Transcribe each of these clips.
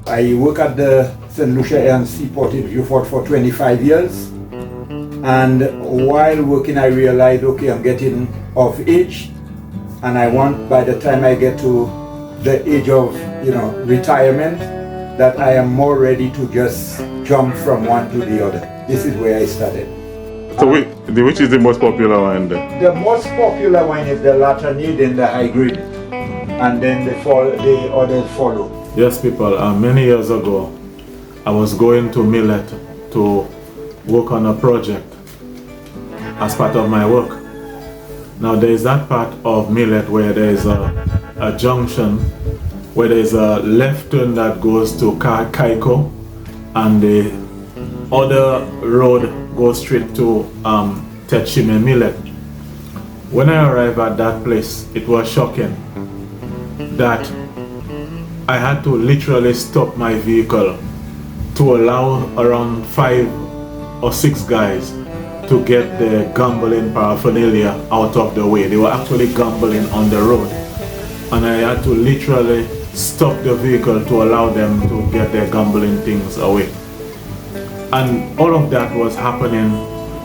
I work at the St Lucian Seaport in Beaufort for 25 years, and while working I realized, okay, I'm getting of age, and I want, by the time I get to the age of retirement, that I am more ready to just jump from one to the other. This is where I started. So which is the most popular wine then? The most popular wine is the Laternate, then the high grade, and then the others follow. Yes, people, many years ago, I was going to Millet to work on a project as part of my work. Now there is that part of Millet where there is a junction, where there is a left turn that goes to Kaiko, and the other road goes straight to Techime Millet. When I arrived at that place, it was shocking that I had to literally stop my vehicle to allow around 5 or 6 guys to get the gambling paraphernalia out of the way. They were actually gambling on the road, and I had to literally stop the vehicle to allow them to get their gambling things away. And all of that was happening,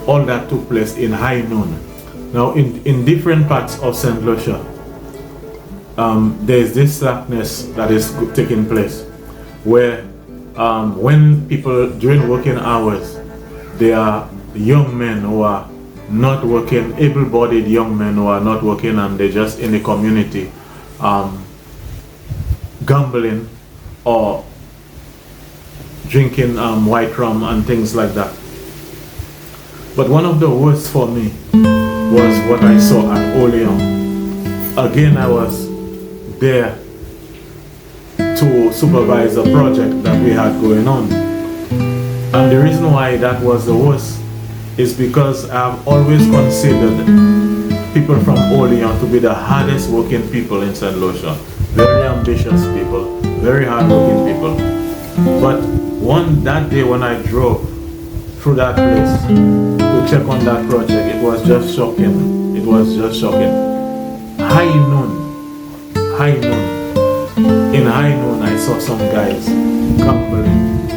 all that took place in high noon. Now in different parts of St. Lucia, there's this slackness that is taking place, where when people during working hours, there are young men who are not working, able-bodied young men who are not working, and they're just in the community gambling or drinking white rum and things like that. But one of the worst for me was what I saw at Oleon. Again, I was there to supervise a project that we had going on. And the reason why that was the worst is because I've always considered people from Oleon to be the hardest working people in St. Lucia. Very ambitious people, very hard working people. But that day when I drove through that place to check on that project, it was just shocking. It was just shocking. High noon. In high noon, I saw some guys gambling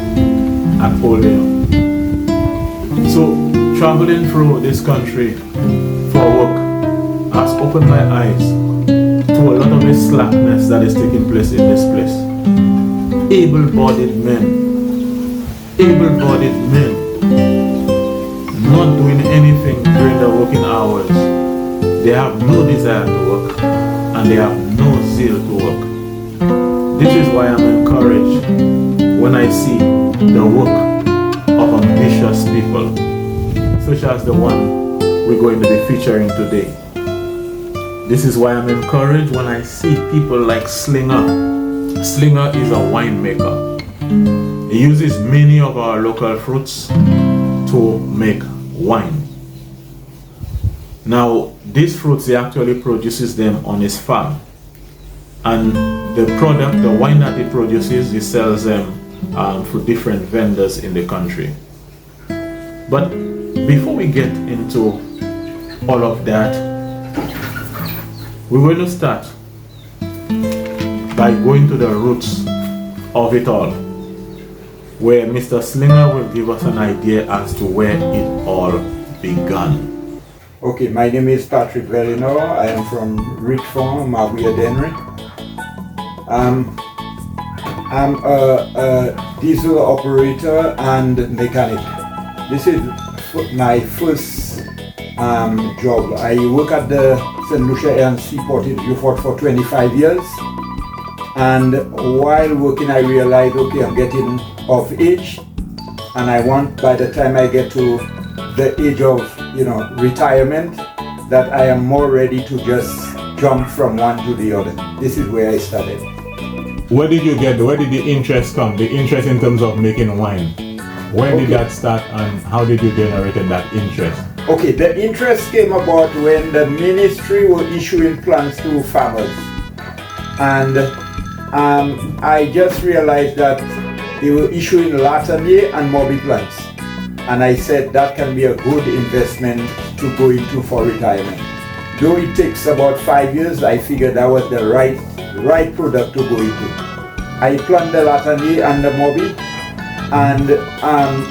at Oleon. So traveling through this country for work has opened my eyes to a lot of the slackness that is taking place in this place. Able-bodied men not doing anything during the working hours. They have no desire to work, and they have no zeal to work. This is why I'm encouraged when I see the work of ambitious people, such as the one we're going to be featuring today. This is why I'm encouraged when I see people like Slinger. Slinger is a winemaker. He uses many of our local fruits to make wine. Now, these fruits, he actually produces them on his farm. And the product, the wine that he produces, he sells them for different vendors in the country. But before we get into all of that, we're going to start by going to the roots of it all, where Mr. Slinger will give us an idea as to where it all began. Okay, my name is Patrick Velino. I am from Richfond, Maguia Dennery. I'm a diesel operator and mechanic. This is my first job. I work at the St Lucian Seaport in Beaufort for 25 years. And while working, I realized, okay, I'm getting of age, and I want, by the time I get to the age of retirement, that I am more ready to just jump from one to the other. This is where I started. Where did the interest come? The interest in terms of making wine. When did that start, and how did you generate that interest? Okay, the interest came about when the ministry were issuing plants to farmers. And I just realized that they were issuing Laternate and Moby plants. And I said that can be a good investment to go into for retirement. though it takes about 5 years, I figured that was the right product to go into. I planted the Latanier and the Moby, and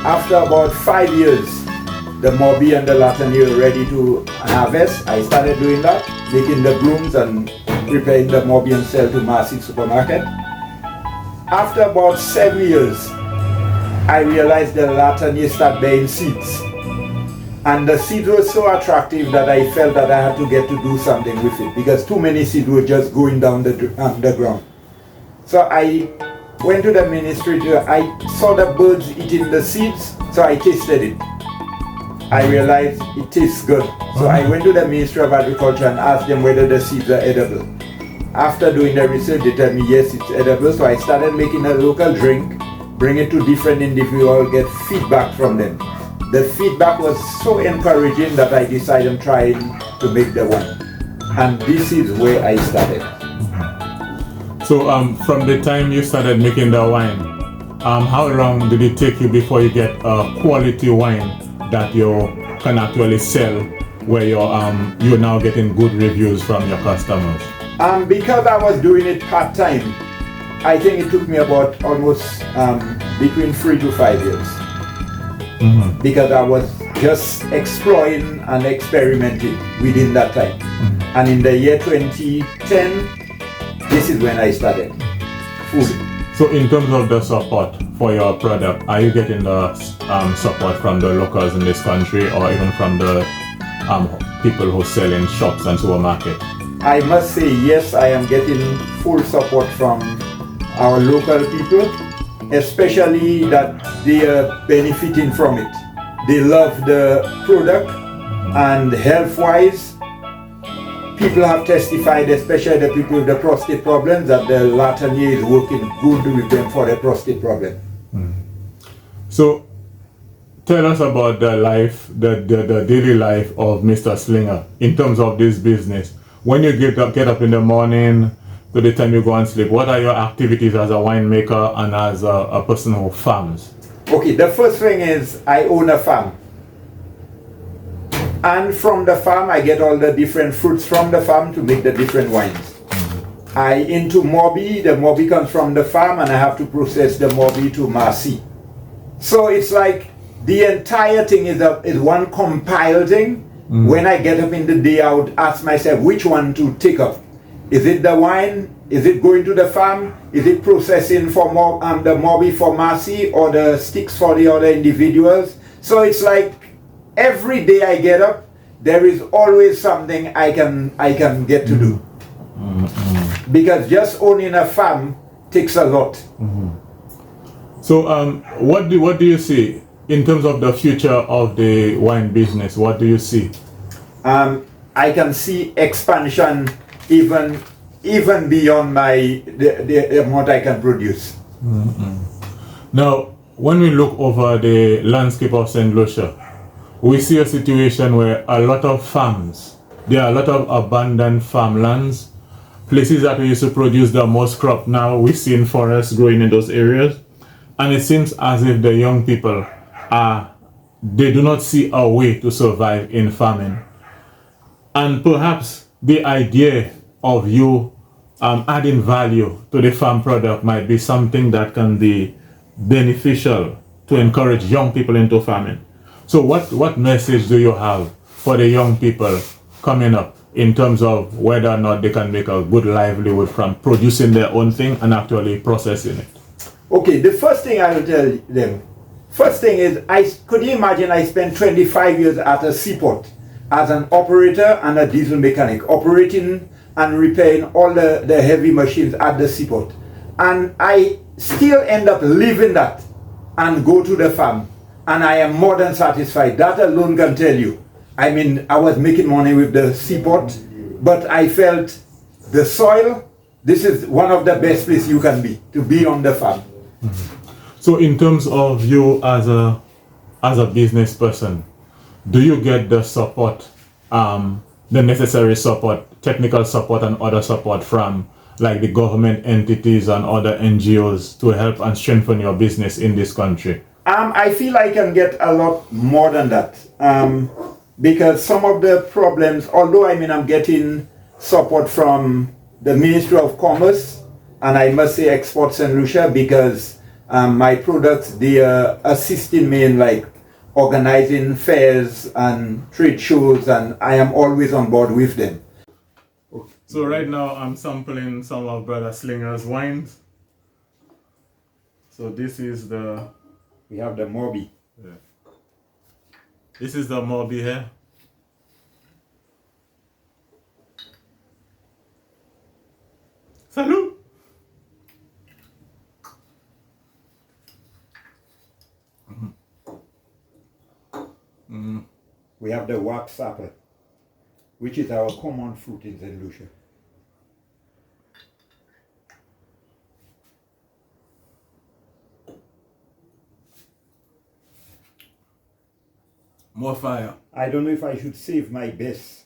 after about 5 years, the Moby and the Latanier were ready to harvest. I started doing that, making the blooms and preparing the Moby and sell to Massy supermarket. After about 7 years, I realized the Latanier started bearing seeds. And the seeds were so attractive that I felt that I had to get to do something with it, because too many seeds were just going down the ground. So I went to the ministry, I saw the birds eating the seeds, so I tasted it. I realized it tastes good. So I went to the Ministry of Agriculture and asked them whether the seeds are edible. After doing the research, they told me yes, it's edible. So I started making a local drink, bring it to different individuals, get feedback from them. The feedback was so encouraging that I decided on trying to make the wine. And this is where I started. So from the time you started making the wine, how long did it take you before you get a quality wine that you can actually sell, where you're now getting good reviews from your customers? Because I was doing it part-time, I think it took me about almost between 3 to 5 years. Because I was just exploring and experimenting within that time. And in the year 2010, this is when I started fully. So in terms of the support for your product, are you getting the support from the locals in this country, or even from the people who sell in shops and supermarkets? I must say yes, I am getting full support from our local people, especially that they are benefiting from it. They love the product, and health-wise, people have testified, especially the people with the prostate problems, that the Latanier is working good with them for the prostate problem. So tell us about the life, the daily life of Mr. Slinger in terms of this business. When you get up in the morning to the time you go and sleep, what are your activities as a winemaker and as a person who farms? Okay, the first thing is I own a farm. And from the farm, I get all the different fruits from the farm to make the different wines. I into Moby, the Moby comes from the farm, and I have to process the Moby to Massy. So it's like the entire thing is one compiled thing. When I get up in the day, I would ask myself which one to take up. Is it the wine? Is it going to the farm? Is it processing for the Moby for Massy, or the sticks for the other individuals? So it's like every day I get up, there is always something I can get to do. Because just owning a farm takes a lot. So what do you see in terms of the future of the wine business? What do you see? I can see expansion even beyond the amount I can produce. Now, when we look over the landscape of St. Lucia, we see a situation where a lot of farms, there are a lot of abandoned farmlands, places that we used to produce the most crop. Now we see in forests growing in those areas, and it seems as if the young people they do not see a way to survive in farming. And perhaps the idea of you adding value to the farm product might be something that can be beneficial to encourage young people into farming. So what message do you have for the young people coming up in terms of whether or not they can make a good livelihood from producing their own thing and actually processing it? Okay, the first thing I will tell them, first thing is, could you imagine I spent 25 years at a seaport as an operator and a diesel mechanic, operating and repairing all the heavy machines at the seaport. And I still end up leaving that and go to the farm. And I am more than satisfied. That alone can tell you. I mean, I was making money with the seaport, but I felt the soil, this is one of the best places you can be, to be on the farm. So in terms of you as a business person, do you get the support, the necessary support, technical support and other support from like the government entities and other NGOs to help and strengthen your business in this country? I feel I can get a lot more than that. because some of the problems, although I'm getting support from the Ministry of Commerce, and I must say Export St Lucia, because my products, they are assisting me in like organizing fairs and trade shows, and I am always on board with them. So right now I'm sampling some of Brother Slinger's wines. So this is we have the Moby. Yeah. This is the Moby here. Salud! We have the wax apple, which is our common fruit in St Lucia. More fire. I don't know if I should save my best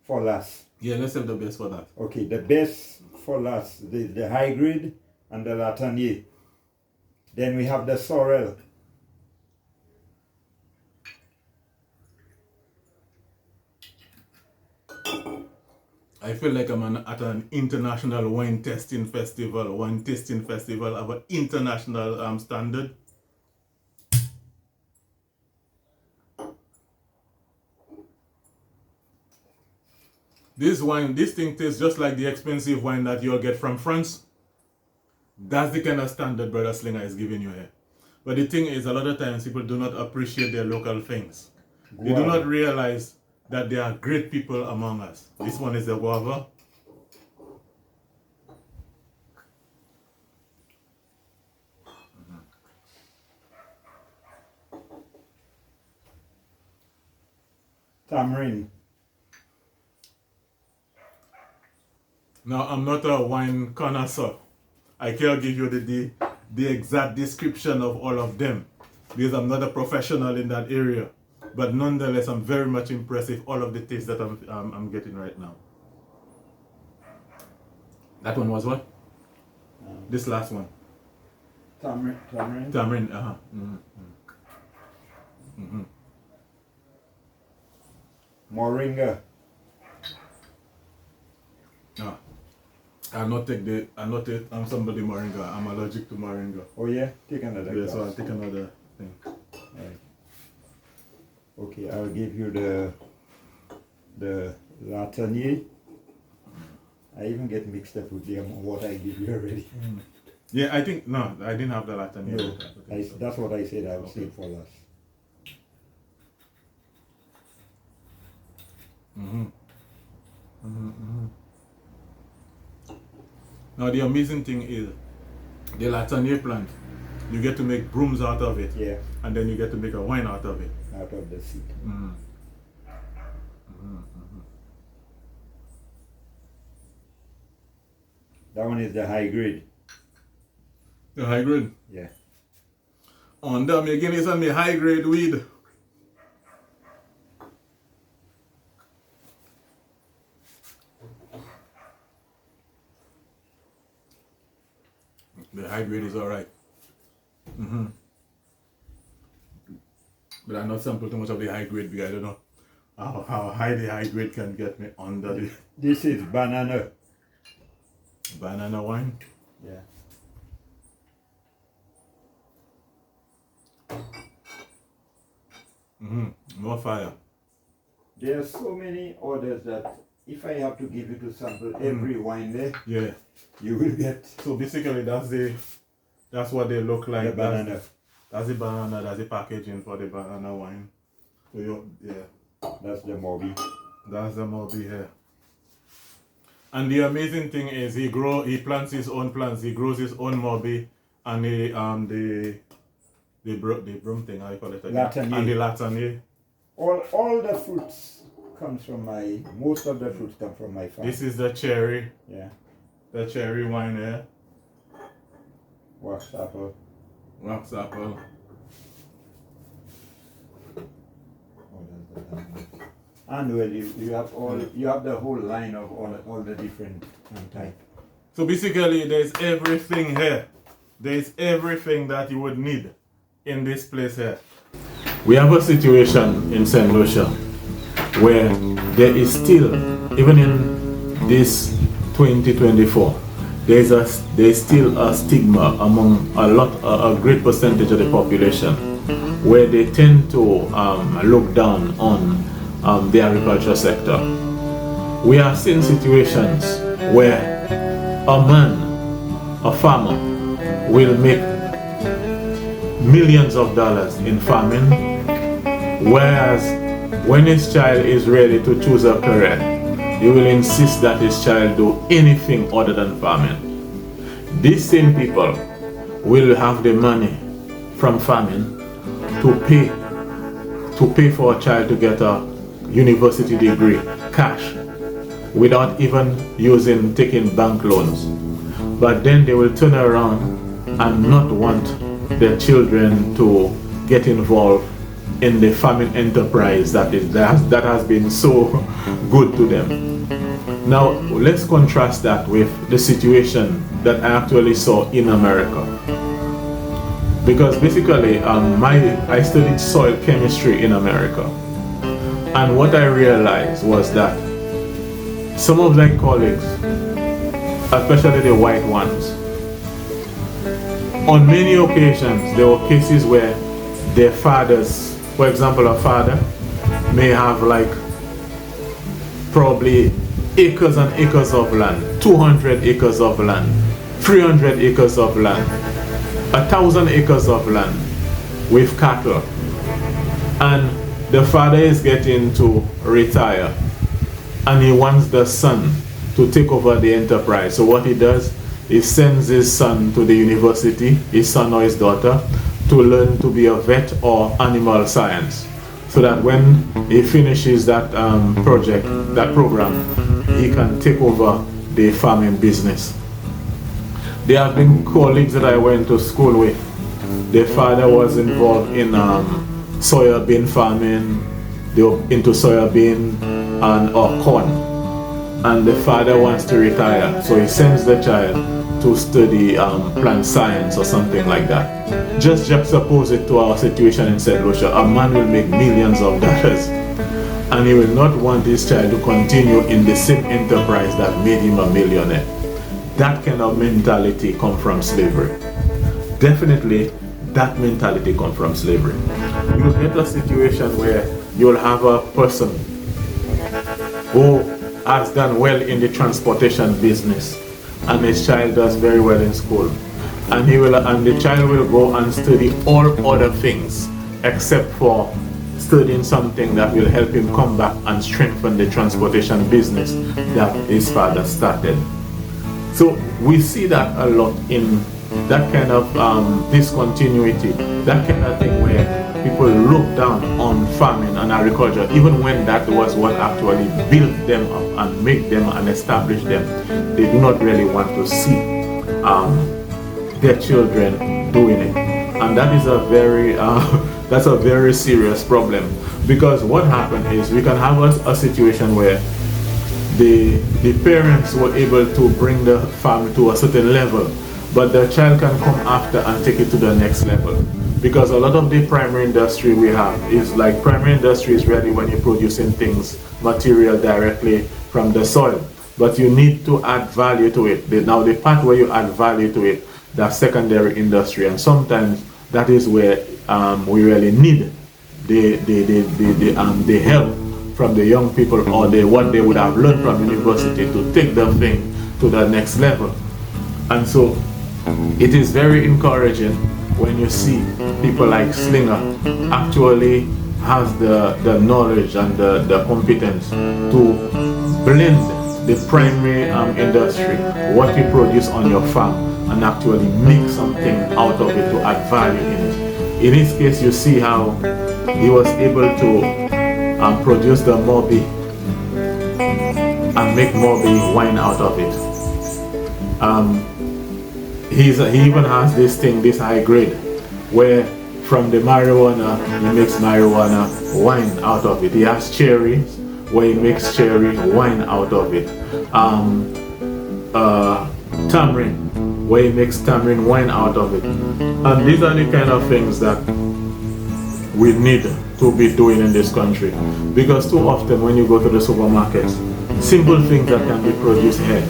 for last. Yeah, let's save the best for that. Okay, the best for last, the high grade and the Latanier. Then we have the Sorel. I feel like I'm at an international wine tasting festival of an international standard. This thing tastes just like the expensive wine that you'll get from France. That's the kind of standard Brother Slinger is giving you here. But the thing is, a lot of times people do not appreciate their local things. They do not realize that there are great people among us. This one is the guava. Tamarind. Now, I'm not a wine connoisseur. I can't give you the exact description of all of them because I'm not a professional in that area. But nonetheless, I'm very much impressed with all of the tastes that I'm getting right now. That one was what? This last one. Tamarind. Tamarind, Moringa. I'll not take somebody moringa. I'm allergic to moringa. Oh yeah? Take another glass. So I'll take another thing. Right. Okay, I'll give you the Latanier. I even get mixed up with what I give you already. Yeah, I think, no, I didn't have the Latanier. No, that's what I said I would save for last. Now the amazing thing is, the Latanier plant, you get to make brooms out of it. Yeah. And then you get to make a wine out of it. Out of the seed. That one is the high grade. The high grade? Yeah. On them, you give me some high grade weed. The high grade is alright. But I not sample too much of the high grade because I don't know how high the high grade can get me under the This is banana. Banana wine. Yeah. More fire. There are so many others that if I have to give you to sample every wine there, Yeah. you will get So basically that's what they look like. the banana. That's the banana, that's the packaging for the banana wine. So That's the Moby. that's the Moby here. And the amazing thing is he plants his own plants. He grows his own Moby and the broom thing, how you call it again? Latanier. And the Latanier. All the fruits comes from most of the fruits come from my farm. This is the cherry. Yeah. The cherry wine here. Wax apple. Wax apple. And well, you have the whole line of all the different types. So basically there's everything here. There's everything that you would need in this place here. We have a situation in St Lucia where there is still, even in this 2024, there's still a stigma among a great percentage of the population, where they tend to look down on the agriculture sector. We are seeing situations where a man, a farmer, will make millions of dollars in farming, whereas when his child is ready to choose a career, he will insist that his child do anything other than farming. These same people will have the money from farming to pay for a child to get a university degree, cash, without even taking bank loans. But then they will turn around and not want their children to get involved in the farming enterprise that has been so good to them. Now let's contrast that with the situation that I actually saw in America. Because basically I studied soil chemistry in America, and what I realized was that some of my colleagues, especially the white ones, on many occasions there were cases where their fathers, for example, a father may have like probably acres and acres of land, 200 acres of land, 300 acres of land, 1,000 acres of land with cattle, and the father is getting to retire and he wants the son to take over the enterprise. So what he does, he sends his son to the university, his son or his daughter, to learn to be a vet or animal science, so that when he finishes that program, he can take over the farming business. There have been colleagues that I went to school with. Their father was involved in soybean farming. They were into soybean or corn, and the father wants to retire, so he sends the child to study plant science or something like that. Just juxtapose it to our situation in St Lucia. A man will make millions of dollars, and he will not want his child to continue in the same enterprise that made him a millionaire. That kind of mentality comes from slavery. Definitely, that mentality comes from slavery. You'll get a situation where you'll have a person who has done well in the transportation business, and his child does very well in school, and the child will go and study all other things except for studying something that will help him come back and strengthen the transportation business that his father started. So we see that a lot in that kind of discontinuity, that kind of thing where people look down on farming and agriculture, even when that was what actually built them up and made them and established them. They do not really want to see their children doing it, and that is that's a very serious problem. Because what happened is we can have a situation where the parents were able to bring the farm to a certain level, but the child can come after and take it to the next level. Because a lot of the primary industry we have is like, primary industry is really when you're producing things, material directly from the soil, but you need to add value to it. Now the part where you add value to it, that's secondary industry, and sometimes that is where we really need the help from the young people, or what they would have learned from university, to take the thing to the next level. And so it is very encouraging when you see people like Slinger actually has the knowledge and the competence to blend the primary industry, what you produce on your farm, and actually make something out of it to add value in it. In his case, you see how he was able to produce the Moby and make Moby wine out of it. He even has this high grade, where from the marijuana he makes marijuana wine out of it. He has cherries, where he makes cherry wine out of it. Tamarind, where he makes tamarind wine out of it. And these are the kind of things that we need to be doing in this country. Because too often when you go to the supermarkets, simple things that can be produced here,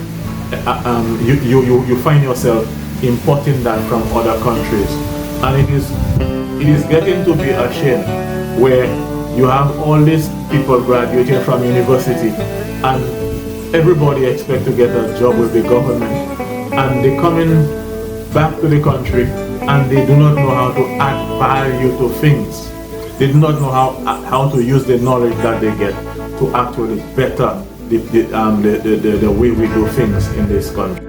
you find yourself importing that from other countries. And it is getting to be a shame where you have all these people graduating from university and everybody expects to get a job with the government, and they coming back to the country and they do not know how to add value to things. They do not know how to use the knowledge that they get to actually better the way we do things in this country.